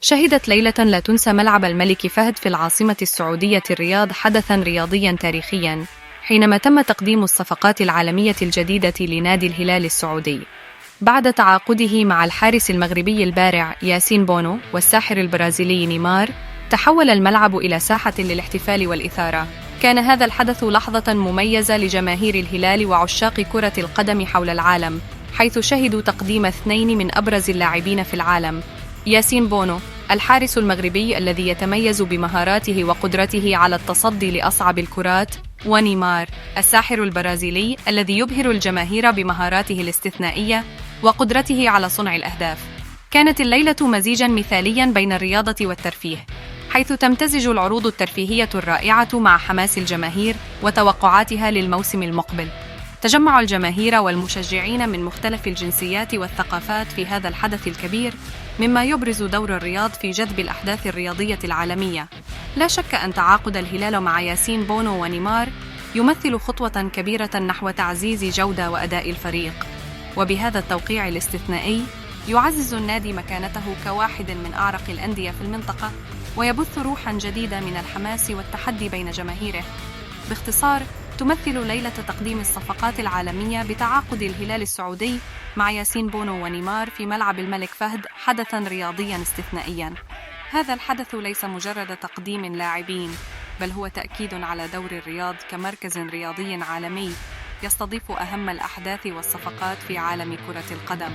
شهدت ليلة لا تنسى ملعب الملك فهد في العاصمة السعودية الرياض حدثاً رياضياً تاريخياً، حينما تم تقديم الصفقات العالمية الجديدة لنادي الهلال السعودي. بعد تعاقده مع الحارس المغربي البارع ياسين بونو والساحر البرازيلي نيمار، تحول الملعب إلى ساحة للاحتفال والإثارة. كان هذا الحدث لحظة مميزة لجماهير الهلال وعشاق كرة القدم حول العالم، حيث شهدوا تقديم اثنين من أبرز اللاعبين في العالم: ياسين بونو الحارس المغربي الذي يتميز بمهاراته وقدرته على التصدي لأصعب الكرات، ونيمار الساحر البرازيلي الذي يبهر الجماهير بمهاراته الاستثنائية وقدرته على صنع الأهداف. كانت الليلة مزيجاً مثالياً بين الرياضة والترفيه، حيث تمتزج العروض الترفيهية الرائعة مع حماس الجماهير وتوقعاتها للموسم المقبل. تجمع الجماهير والمشجعين من مختلف الجنسيات والثقافات في هذا الحدث الكبير، مما يبرز دور الرياض في جذب الأحداث الرياضية العالمية. لا شك أن تعاقد الهلال مع ياسين بونو ونيمار يمثل خطوة كبيرة نحو تعزيز جودة وأداء الفريق، وبهذا التوقيع الاستثنائي يعزز النادي مكانته كواحد من أعرق الأندية في المنطقة، ويبث روحاً جديدة من الحماس والتحدي بين جماهيره. باختصار، تمثل ليلة تقديم الصفقات العالمية بتعاقد الهلال السعودي مع ياسين بونو ونيمار في ملعب الملك فهد حدثاً رياضياً استثنائياً. هذا الحدث ليس مجرد تقديم لاعبين، بل هو تأكيد على دور الرياض كمركز رياضي عالمي يستضيف أهم الأحداث والصفقات في عالم كرة القدم.